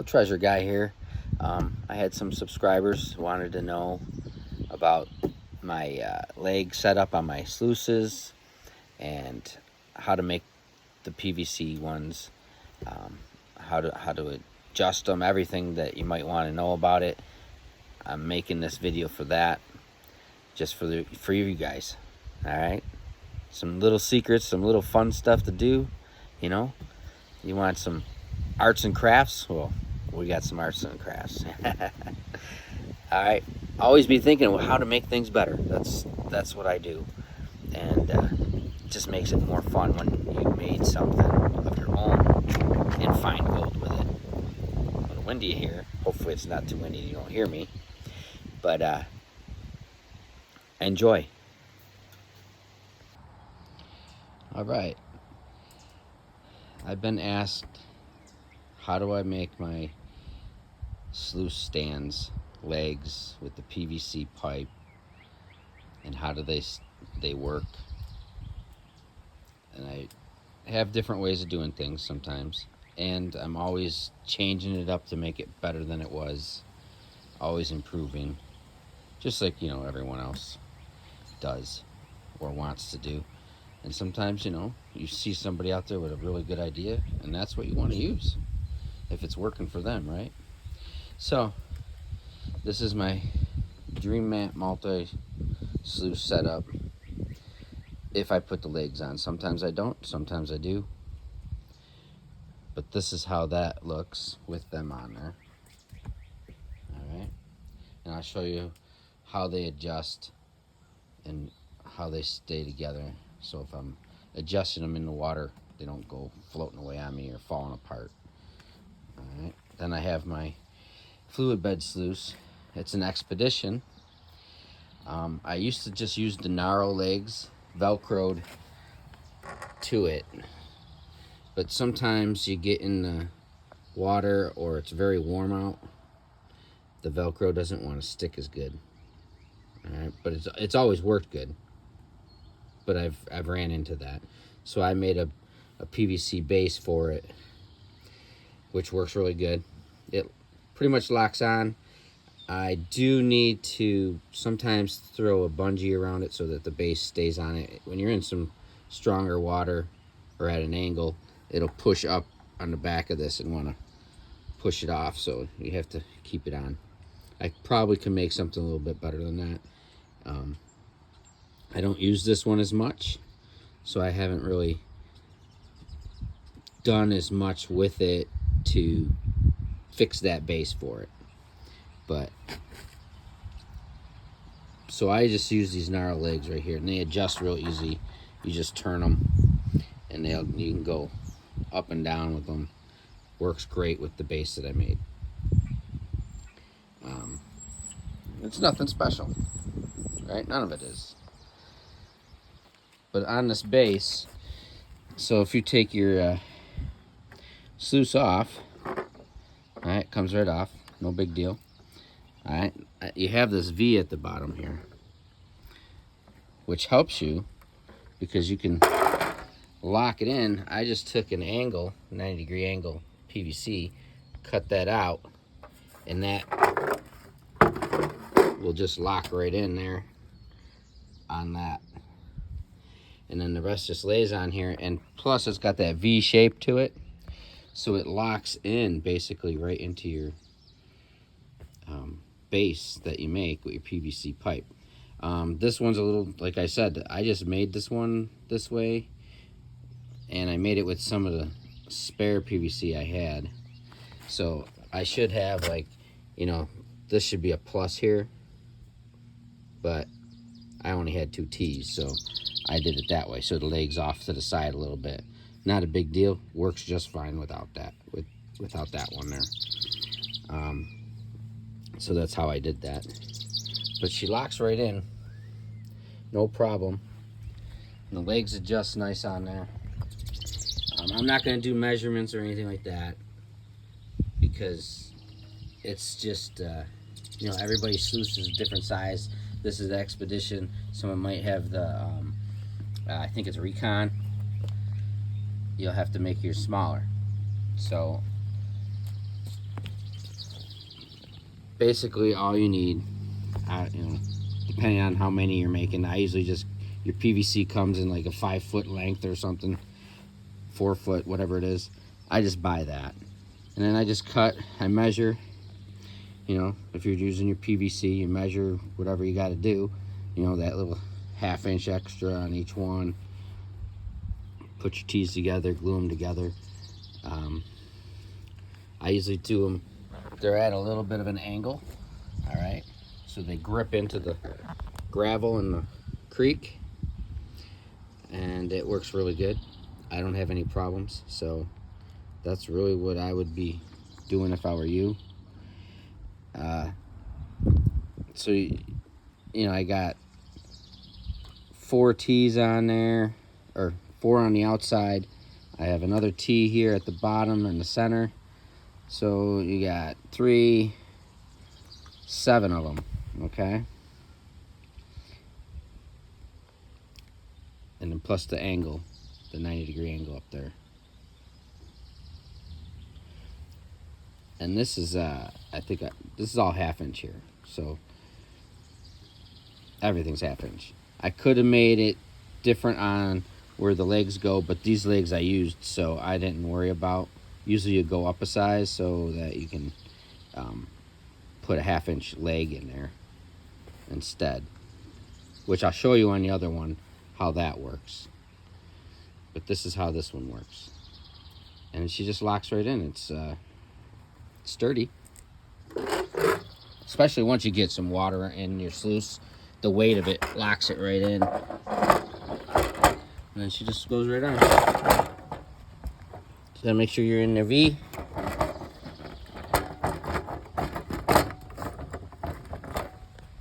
Well, Treasure Guy here. I had some subscribers who wanted to know about my leg setup on my sluices and how to make the PVC ones, how to adjust them, everything that you might want to know about it. I'm making this video for that, just for you guys. All right, some little secrets, some little fun stuff to do. You know, you want some arts and crafts? Well, we got some arts and crafts. All right, always be thinking of how to make things better. That's what I do, and it just makes it more fun when you made something of your own and find gold with it. A little windy here. Hopefully it's not too windy, you don't hear me, but enjoy. All right, I've been asked, how do I make my sluice stands legs with the PVC pipe, and how do they work? And I have different ways of doing things sometimes, and I'm always changing it up to make it better than it was, always improving, just like, you know, everyone else does or wants to do. And sometimes, you know, you see somebody out there with a really good idea, and that's what you want to use if it's working for them, right? So this is my Dream Mat multi sluice setup. If I put the legs on, sometimes I don't, sometimes I do, but this is how that looks with them on there. All right, and I'll show you how they adjust and how they stay together. So if I'm adjusting them in the water, they don't go floating away on me or falling apart. All right, then I have my fluid bed sluice. It's an Expedition. I used to just use the narrow legs velcroed to it, but sometimes you get in the water or it's very warm out, the velcro doesn't want to stick as good. All right, but it's always worked good, but I've ran into that, so I made a PVC base for it, which works really good. It pretty much locks on. I do need to sometimes throw a bungee around it so that the base stays on it. When you're in some stronger water or at an angle, it'll push up on the back of this and want to push it off, so you have to keep it on. I probably can make something a little bit better than that. I don't use this one as much, so I haven't really done as much with it to fix that base for it. But so I just use these narrow legs right here, and they adjust real easy. You just turn them, and you can go up and down with them. Works great with the base that I made. It's nothing special, right? None of it is. But on this base, so if you take your sluice off, all right, it comes right off, no big deal. All right, you have this V at the bottom here, which helps you because you can lock it in. I just took an angle, 90-degree angle PVC, cut that out, and that will just lock right in there on that. And then the rest just lays on here, and plus it's got that V shape to it, so it locks in basically right into your base that you make with your PVC pipe. This one's a little, like I said, I just made this one this way, and I made it with some of the spare PVC I had. So I should have, like, you know, this should be a plus here, but I only had 2 T's, so I did it that way, so the leg's off to the side a little bit. Not a big deal, works just fine without that, without that one there. So that's how I did that. But she locks right in, no problem. And the legs adjust nice on there. I'm not going to do measurements or anything like that, because it's just, you know, everybody's sluice is a different size. This is the Expedition. Someone might have the, I think it's Recon. You'll have to make yours smaller. So basically all you need, you know, depending on how many you're making. I usually just, your PVC comes in like a 5-foot length or something, 4 foot, whatever it is. I just buy that, and then I just cut. I measure. You know, if you're using your PVC, you measure whatever you got to do. You know, that little 1/2 inch extra on each one. Put your tees together, glue them together. I usually do them, they're at a little bit of an angle, all right? So they grip into the gravel in the creek, and it works really good. I don't have any problems, so that's really what I would be doing if I were you. So, you know, I got 4 tees on there, or 4 on the outside. I have another tee here at the bottom in the center. So you got 3, 7 of them, okay? And then plus the angle, the 90-degree angle up there. And this is, I think, this is all 1/2 inch here. So everything's 1/2 inch. I could have made it different on where the legs go, but these legs I used, so I didn't worry about. Usually you go up a size so that you can put a 1/2 inch leg in there instead, which I'll show you on the other one how that works. But this is how this one works, and she just locks right in. It's sturdy, especially once you get some water in your sluice. The weight of it locks it right in, and then she just goes right on. So gotta make sure you're in the V.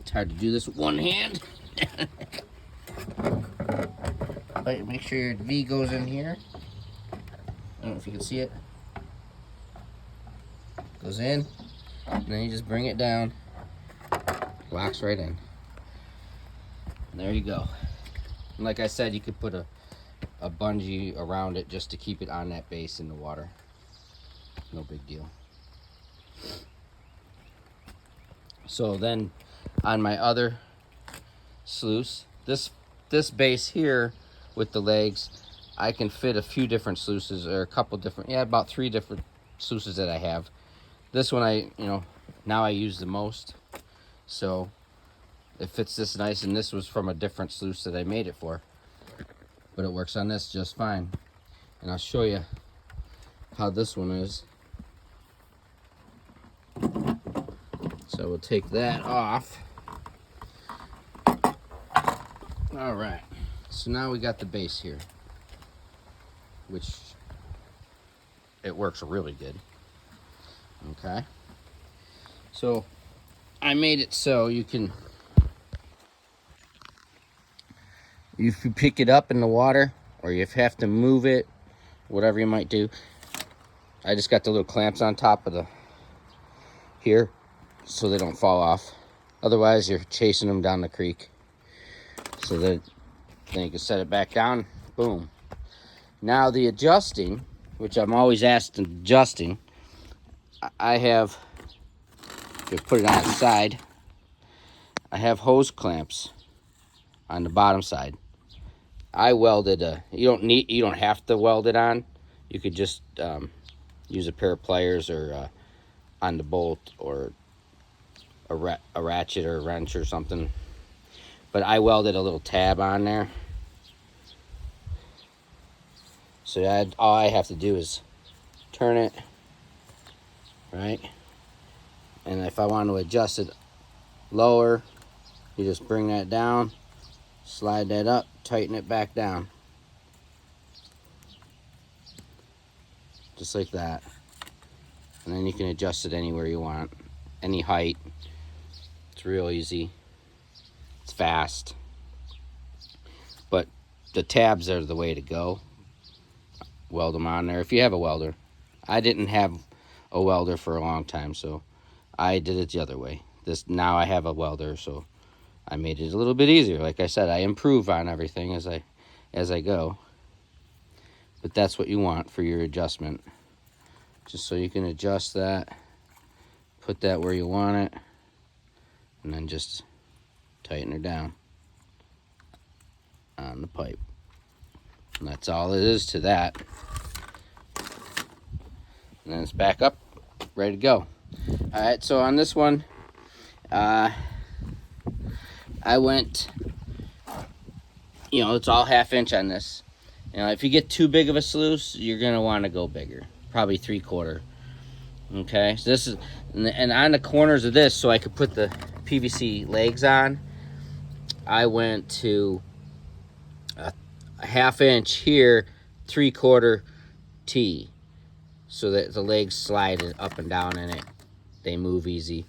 It's hard to do this with one hand. But make sure your V goes in here. I don't know if you can see it. Goes in, and then you just bring it down. Locks right in. And there you go. And like I said, you could put a bungee around it just to keep it on that base in the water. No big deal. So then on my other sluice, this base here with the legs, I can fit a few different sluices, or a couple different, yeah, about 3 different sluices that I have. This one now I use the most, so it fits this nice, and this was from a different sluice that I made it for, but it works on this just fine. And I'll show you how this one is. So we'll take that off. All right, so now we got the base here, which it works really good. Okay, so I made it so you can, if you pick it up in the water, or you have to move it, whatever you might do. I just got the little clamps on top of the here so they don't fall off. Otherwise, you're chasing them down the creek. So that then you can set it back down. Boom. Now the adjusting, which I'm always asked adjusting, I have, if you put it on its side, I have hose clamps on the bottom side. I welded you don't have to weld it on. You could just use a pair of pliers, or on the bolt, or a ratchet or a wrench or something. But I welded a little tab on there. So all I have to do is turn it, right? And if I want to adjust it lower, you just bring that down, slide that up, tighten it back down. Just like that. And then you can adjust it anywhere you want, any height. It's real easy. It's fast. But the tabs are the way to go. Weld them on there if you have a welder. I didn't have a welder for a long time, so I did it the other way. Now I have a welder, so I made it a little bit easier. Like I said, I improve on everything as I go. But that's what you want for your adjustment. Just so you can adjust that, put that where you want it. and then just tighten her down on the pipe. And that's all it is to that. And then it's back up, ready to go. All right, so on this one, I went, it's all 1/2 inch on this. If you get too big of a sluice, you're gonna want to go bigger, probably 3/4. Okay, so this is, and on the corners of this, so I could put the PVC legs on, I went to a 1/2 inch here, 3/4 T, so that the legs slide up and down in it. They move easy.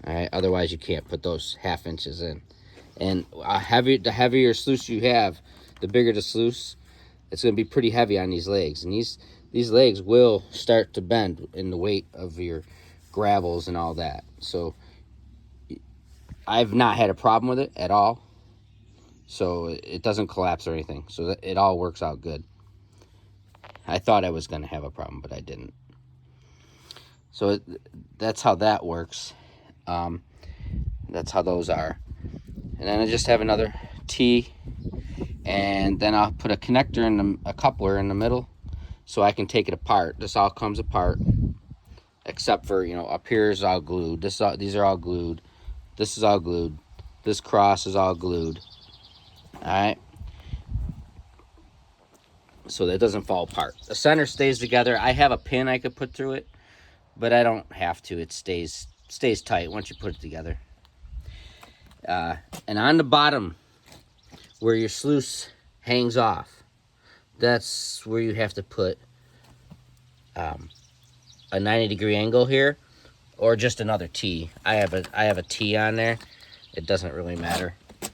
All right, otherwise you can't put those 1/2 inches in. And the heavier sluice you have, the bigger the sluice, it's going to be pretty heavy on these legs. And these legs will start to bend in the weight of your gravels and all that. So I've not had a problem with it at all. So it doesn't collapse or anything. So it all works out good. I thought I was going to have a problem, but I didn't. So that's how that works. That's how those are. And then I just have another T, and then I'll put a connector a coupler in the middle, so I can take it apart. This all comes apart, except for, up here is all glued. These are all glued. This is all glued. This cross is all glued. All right. So that doesn't fall apart. The center stays together. I have a pin I could put through it, but I don't have to. It stays tight once you put it together. And on the bottom, where your sluice hangs off, that's where you have to put a 90-degree angle here, or just another T. I have a T on there. It doesn't really matter, as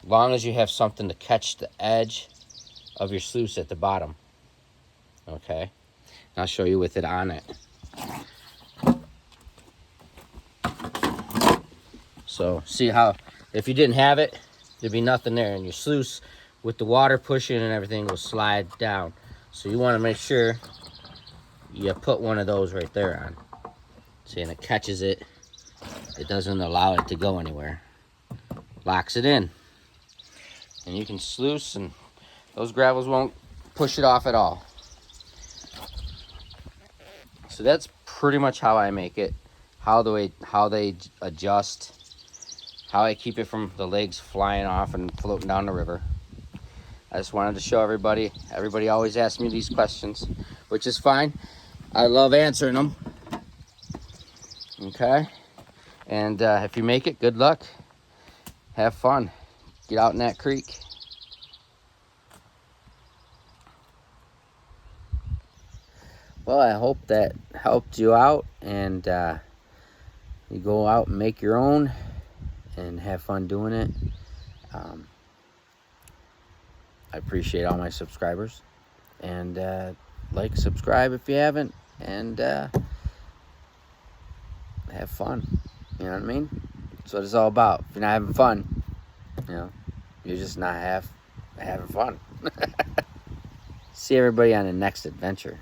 long as you have something to catch the edge of your sluice at the bottom. Okay, and I'll show you with it on it. So see how, if you didn't have it, there'd be nothing there, and your sluice with the water pushing and everything will slide down. So you want to make sure you put one of those right there on. See, and it catches it. It doesn't allow it to go anywhere. Locks it in. And you can sluice, and those gravels won't push it off at all. So that's pretty much how I make it. How they adjust. How I keep it from the legs flying off and floating down the river. I just wanted to show everybody. Everybody always asks me these questions, which is fine. I love answering them. Okay? And if you make it, good luck. Have fun. Get out in that creek. Well, I hope that helped you out, and you go out and make your own and have fun doing it. I appreciate all my subscribers, and like, subscribe if you haven't, and have fun. You know what I mean? That's what it's all about. If you're not having fun, you're just not having fun. See everybody on the next adventure.